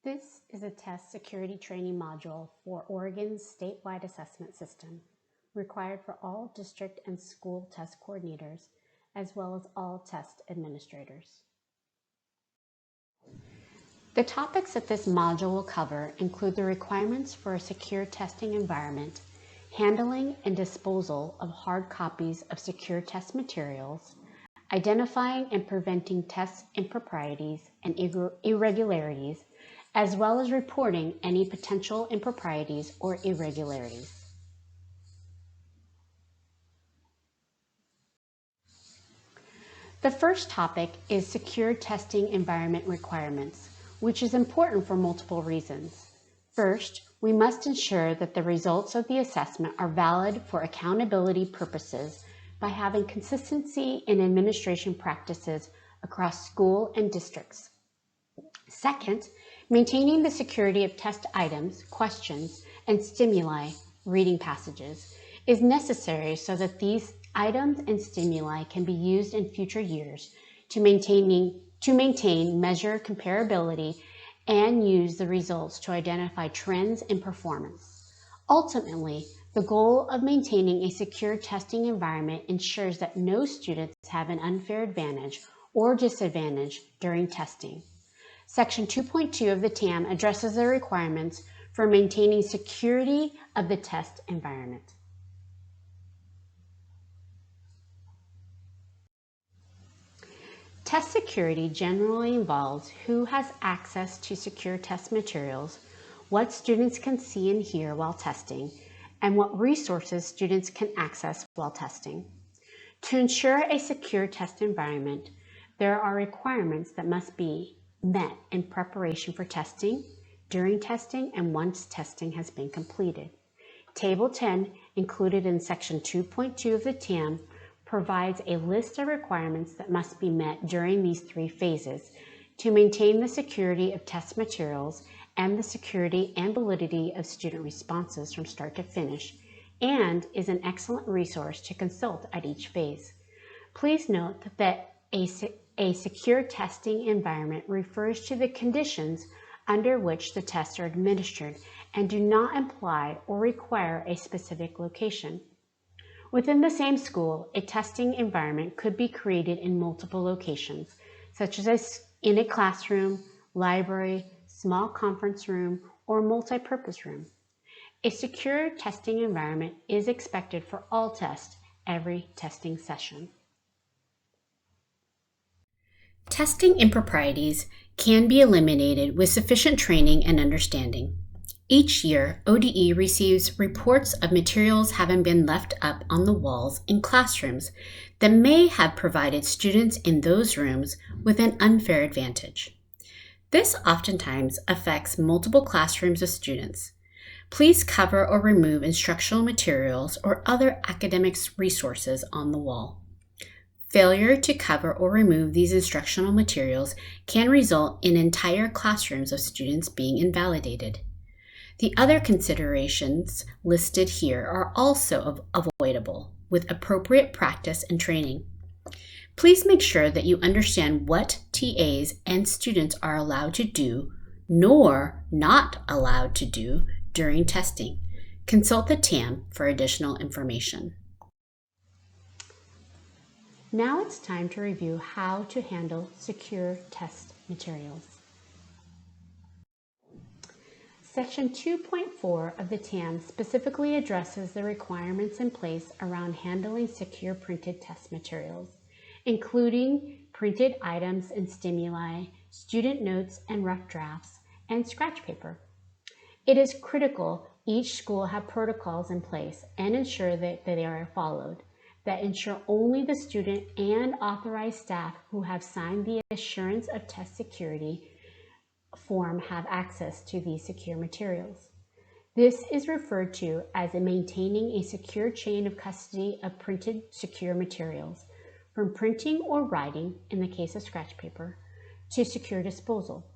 This is a test security training module for Oregon's statewide assessment system, required for all district and school test coordinators, as well as all test administrators. The topics that this module will cover include the requirements for a secure testing environment, handling and disposal of hard copies of secure test materials, identifying and preventing test improprieties and irregularities, as well as reporting any potential improprieties or irregularities. The first topic is secure testing environment requirements, which is important for multiple reasons. First, we must ensure that the results of the assessment are valid for accountability purposes by having consistency in administration practices across school and districts. Second, maintaining the security of test items, questions, and stimuli, reading passages, is necessary so that these items and stimuli can be used in future years to maintain measure comparability and use the results to identify trends in performance. Ultimately, the goal of maintaining a secure testing environment ensures that no students have an unfair advantage or disadvantage during testing. Section 2.2 of the TAM addresses the requirements for maintaining security of the test environment. Test security generally involves who has access to secure test materials, what students can see and hear while testing, and what resources students can access while testing. To ensure a secure test environment, there are requirements that must be met in preparation for testing, during testing, and once testing has been completed. Table 10, included in Section 2.2 of the TAM, provides a list of requirements that must be met during these three phases to maintain the security of test materials and the security and validity of student responses from start to finish, and is an excellent resource to consult at each phase. Please note that a secure testing environment refers to the conditions under which the tests are administered and do not imply or require a specific location. Within the same school, a testing environment could be created in multiple locations, such as in a classroom, library, small conference room, or multi-purpose room. A secure testing environment is expected for all tests every testing session. Testing improprieties can be eliminated with sufficient training and understanding. Each year, ODE receives reports of materials having been left up on the walls in classrooms that may have provided students in those rooms with an unfair advantage. This oftentimes affects multiple classrooms of students. Please cover or remove instructional materials or other academic resources on the wall. Failure to cover or remove these instructional materials can result in entire classrooms of students being invalidated. The other considerations listed here are also avoidable with appropriate practice and training. Please make sure that you understand what TAs and students are allowed to do, nor not allowed to do during testing. Consult the TAM for additional information. Now it's time to review how to handle secure test materials. Section 2.4 of the TAM specifically addresses the requirements in place around handling secure printed test materials, including printed items and stimuli, student notes and rough drafts, and scratch paper. It is critical each school have protocols in place and ensure that they are followed, that ensure only the student and authorized staff who have signed the Assurance of Test Security form have access to these secure materials. This is referred to as maintaining a secure chain of custody of printed secure materials, from printing or writing, in the case of scratch paper, to secure disposal.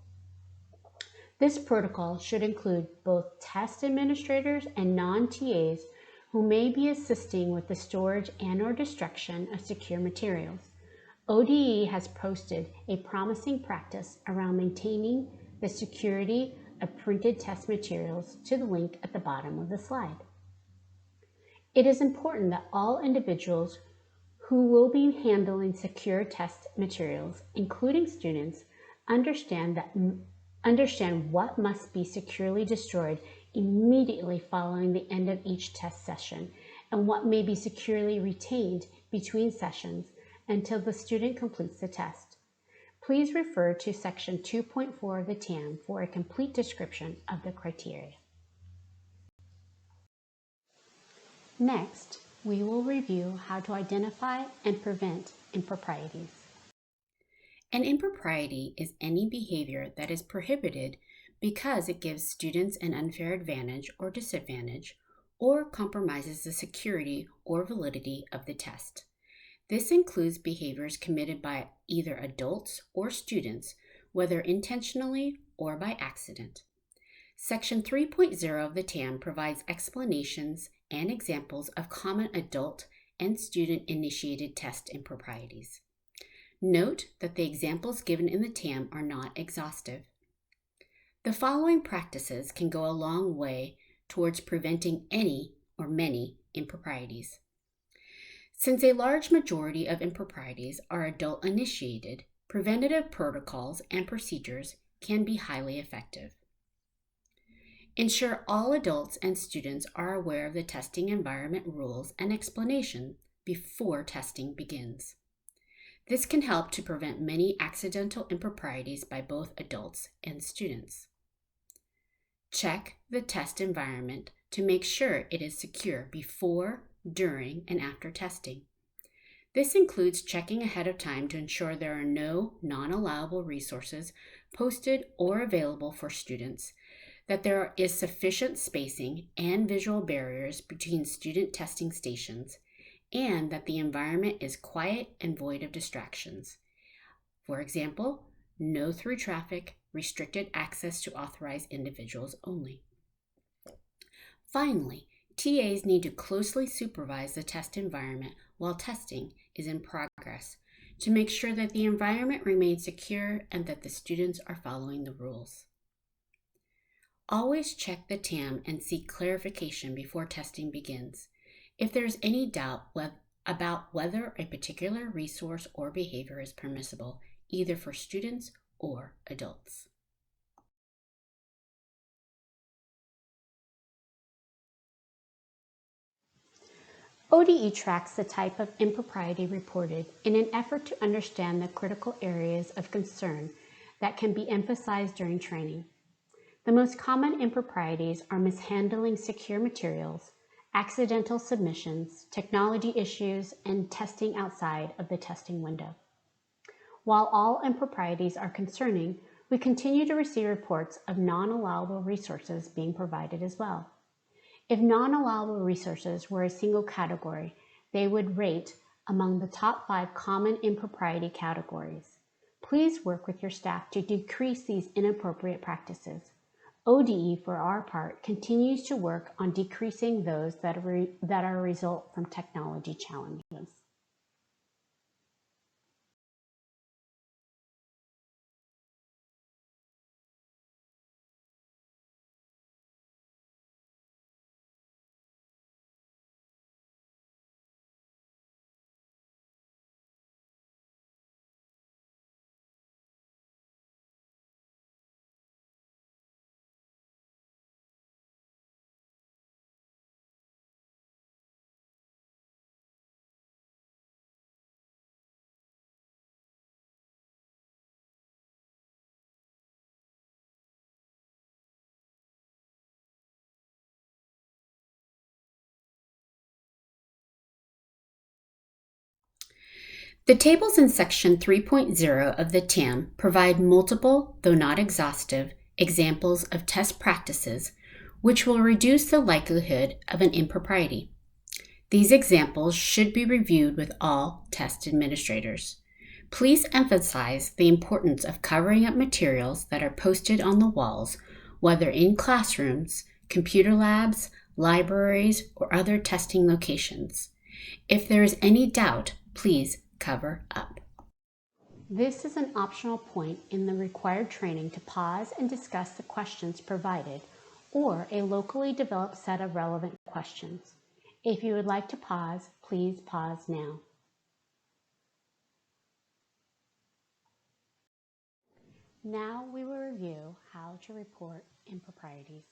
This protocol should include both test administrators and non-TAs who may be assisting with the storage and/or destruction of secure materials. ODE has posted a promising practice around maintaining the security of printed test materials to the link at the bottom of the slide. It is important that all individuals who will be handling secure test materials, including students, understand what must be securely destroyed immediately following the end of each test session and what may be securely retained between sessions until the student completes the test. Please refer to Section 2.4 of the TAM for a complete description of the criteria. Next, we will review how to identify and prevent improprieties. An impropriety is any behavior that is prohibited because it gives students an unfair advantage or disadvantage or compromises the security or validity of the test. This includes behaviors committed by either adults or students, whether intentionally or by accident. Section 3.0 of the TAM provides explanations and examples of common adult and student-initiated test improprieties. Note that the examples given in the TAM are not exhaustive. The following practices can go a long way towards preventing any or many improprieties. Since a large majority of improprieties are adult-initiated, preventative protocols and procedures can be highly effective. Ensure all adults and students are aware of the testing environment rules and explanation before testing begins. This can help to prevent many accidental improprieties by both adults and students. Check the test environment to make sure it is secure before, during, and after testing. This includes checking ahead of time to ensure there are no non-allowable resources posted or available for students, that there is sufficient spacing and visual barriers between student testing stations, and that the environment is quiet and void of distractions. For example, no through traffic, restricted access to authorized individuals only. Finally, TAs need to closely supervise the test environment while testing is in progress to make sure that the environment remains secure and that the students are following the rules. Always check the TAM and seek clarification before testing begins. If there is any doubt about whether a particular resource or behavior is permissible, either for students or adults. ODE tracks the type of impropriety reported in an effort to understand the critical areas of concern that can be emphasized during training. The most common improprieties are mishandling secure materials, accidental submissions, technology issues, and testing outside of the testing window. While all improprieties are concerning, we continue to receive reports of non-allowable resources being provided as well. If non-allowable resources were a single category, they would rate among the top 5 common impropriety categories. Please work with your staff to decrease these inappropriate practices. ODE, for our part, continues to work on decreasing those that are a result from technology challenges. The tables in Section 3.0 of the TAM provide multiple, though not exhaustive, examples of test practices which will reduce the likelihood of an impropriety. These examples should be reviewed with all test administrators. Please emphasize the importance of covering up materials that are posted on the walls, whether in classrooms, computer labs, libraries, or other testing locations. If there is any doubt, please cover up. This is an optional point in the required training to pause and discuss the questions provided, or a locally developed set of relevant questions. If you would like to pause, please pause now. Now we will review how to report improprieties.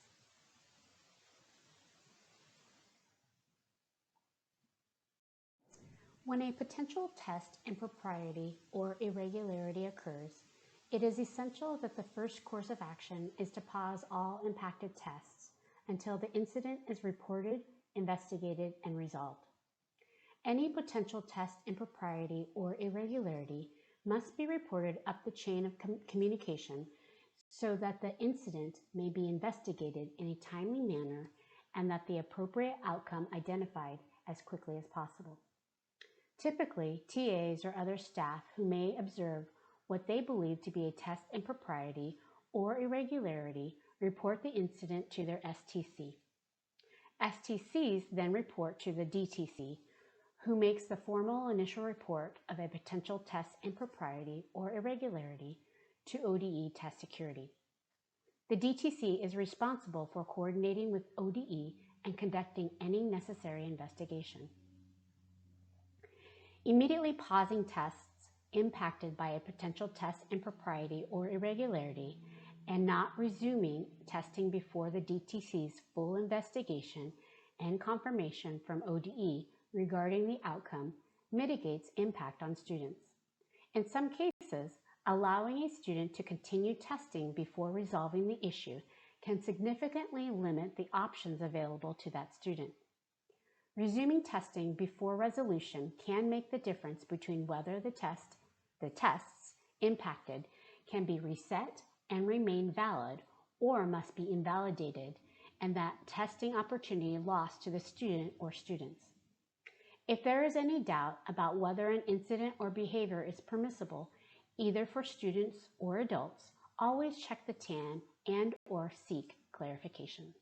When a potential test impropriety or irregularity occurs, it is essential that the first course of action is to pause all impacted tests until the incident is reported, investigated, and resolved. Any potential test impropriety or irregularity must be reported up the chain of communication so that the incident may be investigated in a timely manner and that the appropriate outcome identified as quickly as possible. Typically, TAs or other staff who may observe what they believe to be a test impropriety or irregularity report the incident to their STC. STCs then report to the DTC, who makes the formal initial report of a potential test impropriety or irregularity to ODE Test Security. The DTC is responsible for coordinating with ODE and conducting any necessary investigation. Immediately pausing tests impacted by a potential test impropriety or irregularity and not resuming testing before the DTC's full investigation and confirmation from ODE regarding the outcome mitigates impact on students. In some cases, allowing a student to continue testing before resolving the issue can significantly limit the options available to that student. Resuming testing before resolution can make the difference between whether the tests impacted can be reset and remain valid or must be invalidated, and that testing opportunity lost to the student or students. If there is any doubt about whether an incident or behavior is permissible, either for students or adults, always check the TAN and/or seek clarification.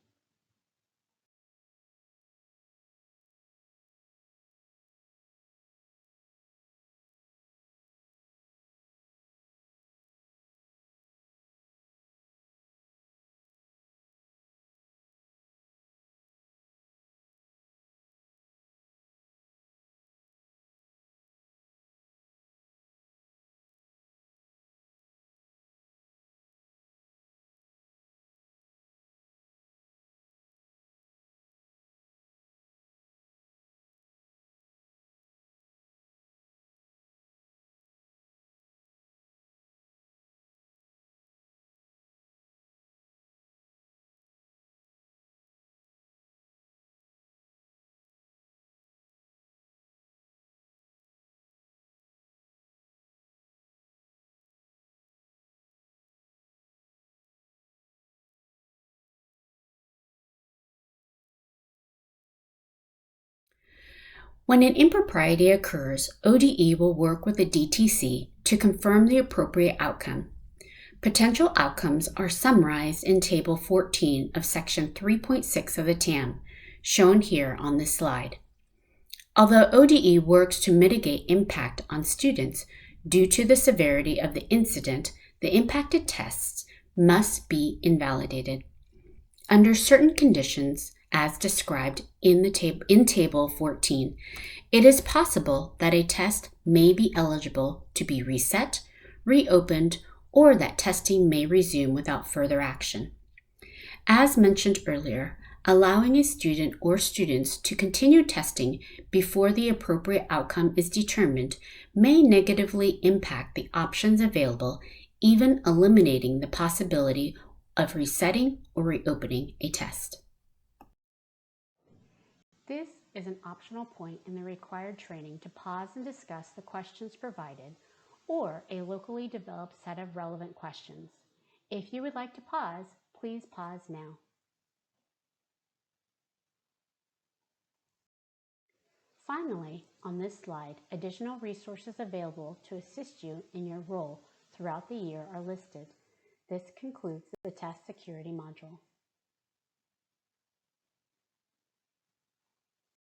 When an impropriety occurs, ODE will work with the DTC to confirm the appropriate outcome. Potential outcomes are summarized in Table 14 of Section 3.6 of the TAM, shown here on this slide. Although ODE works to mitigate impact on students due to the severity of the incident, the impacted tests must be invalidated. Under certain conditions, as described in Table 14, it is possible that a test may be eligible to be reset, reopened, or that testing may resume without further action. As mentioned earlier, allowing a student or students to continue testing before the appropriate outcome is determined may negatively impact the options available, even eliminating the possibility of resetting or reopening a test. This is an optional point in the required training to pause and discuss the questions provided or a locally developed set of relevant questions. If you would like to pause, please pause now. Finally, on this slide, additional resources available to assist you in your role throughout the year are listed. This concludes the test security module.